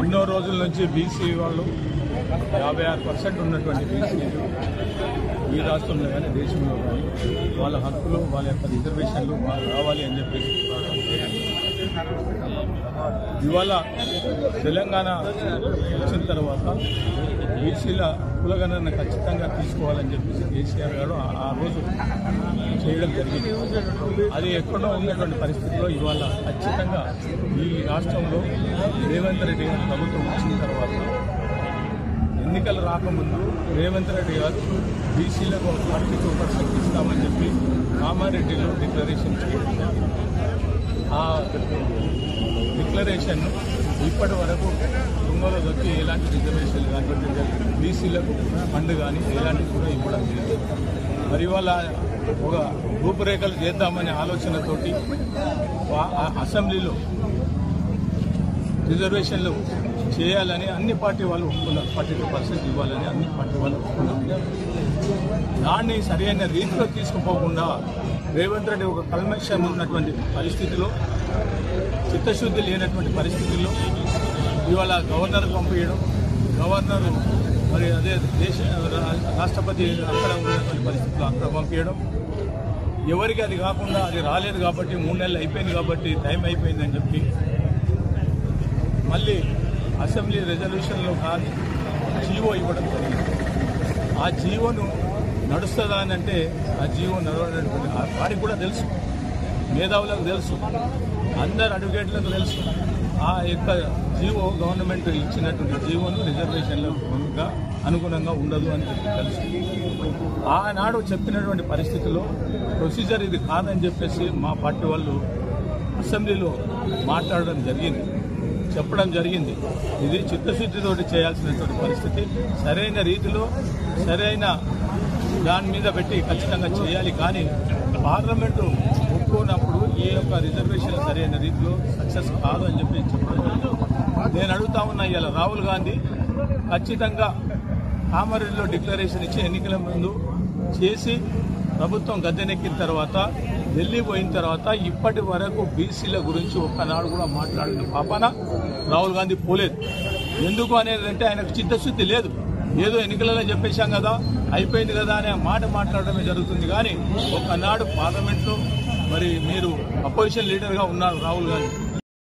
ఎన్నో రోజుల నుంచి బీసీ వాళ్ళు 56% ఉన్నటువంటి బీసీలు ఈ రాష్ట్రంలో కానీ దేశంలో కానీ వాళ్ళ హక్కులు వాళ్ళ యొక్క రిజర్వేషన్లు రావాలి అని చెప్పేసి ఇవాళ తెలంగాణ వచ్చిన తర్వాత బీసీల కులగణన ఖచ్చితంగా తీసుకోవాలని చెప్పేసి కేసీఆర్ గారు ఆ రోజు చేయడం జరిగింది. అది ఎక్కడో ఉన్నటువంటి పరిస్థితుల్లో ఇవాళ ఖచ్చితంగా ఈ రాష్ట్రంలో రేవంత్ రెడ్డి గారి ప్రభుత్వం వచ్చిన తర్వాత ఎన్నికలు రాకముందు రేవంత్ రెడ్డి గారు బీసీలకు 42% ఇస్తామని చెప్పి కామారెడ్డిలో డిక్లరేషన్ చేయడం జరిగింది. ఆ డిక్లరేషన్ ఇప్పటి వరకు తుంగలో దొరికి ఎలాంటి రిజర్వేషన్లు కానీ బీసీలకు ఫండ్ కానీ ఎలాంటివి కూడా ఇవ్వడం లేదు. మరి వాళ్ళ ఒక రూపురేఖలు చేద్దామనే ఆలోచనతోటి అసెంబ్లీలో రిజర్వేషన్లు చేయాలని అన్ని పార్టీ వాళ్ళు ఒప్పుకున్నారు. 42% ఇవ్వాలని అన్ని పార్టీ వాళ్ళు ఒప్పుకున్నారు. దాన్ని సరైన రీతిలో తీసుకుపోకుండా రేవంత్ రెడ్డి ఒక కల్మషం ఉన్నటువంటి పరిస్థితిలో, చిత్తశుద్ధి లేనటువంటి పరిస్థితుల్లో ఇవాళ గవర్నర్కు పంపించడం, గవర్నర్ మరి అదే రాష్ట్రపతి అక్కడ ఉన్నటువంటి పరిస్థితుల్లో అక్కడ పంపించడం, ఎవరికి అది కాకుండా అది రాలేదు కాబట్టి 3 నెలలు అయిపోయింది కాబట్టి టైం అయిపోయిందని చెప్పి మళ్ళీ అసెంబ్లీ రెజల్యూషన్లో కానీ జీవో ఇవ్వడం జరిగింది. ఆ జీవోను నడుస్తుందా అని అంటే ఆ జీవో నడవడానికి వాడికి కూడా తెలుసు, మేధావులకు తెలుసు, అందరు అడ్వకేట్లకు తెలుసు. ఆ యొక్క జీవో గవర్నమెంట్ ఇచ్చినటువంటి జీవోను రిజర్వేషన్లకు అనుగుణంగా ఉండదు అని చెప్పి తెలుసు. ఆనాడు చెప్పినటువంటి పరిస్థితుల్లో ప్రొసీజర్ ఇది కాదని చెప్పేసి మా పార్టీ వాళ్ళు అసెంబ్లీలో మాట్లాడడం జరిగింది, చెప్పడం జరిగింది. ఇది చిత్తశుద్ధితోటి చేయాల్సినటువంటి పరిస్థితి, సరైన రీతిలో సరైన దాని మీద పెట్టి ఖచ్చితంగా చేయాలి. కానీ పార్లమెంటు ఒప్పుకున్నప్పుడు ఈ యొక్క రిజర్వేషన్ సరైన రీతిలో సక్సెస్ కాదు అని చెప్పి చెప్పడం జరిగింది. నేను అడుగుతా ఉన్నా, ఇవాళ రాహుల్ గాంధీ ఖచ్చితంగా కామారెడ్డిలో డిక్లరేషన్ ఇచ్చి ఎన్నికల ముందు చేసి ప్రభుత్వం గద్దెనెక్కిన తర్వాత ఢిల్లీ పోయిన తర్వాత ఇప్పటి వరకు బీసీల గురించి ఒక్కనాడు కూడా మాట్లాడిన పాపన రాహుల్ గాంధీ పోలేదు. ఎందుకు అనేది అంటే ఆయనకు చిత్తశుద్ధి లేదు. ఏదో ఎన్నికలలో చెప్పేశాం కదా, అయిపోయింది కదా అనే మాట మాట్లాడడమే జరుగుతుంది. కానీ ఒక్కనాడు పార్లమెంట్లో మరి మీరు అపోజిషన్ లీడర్గా ఉన్నారు రాహుల్ గాంధీ,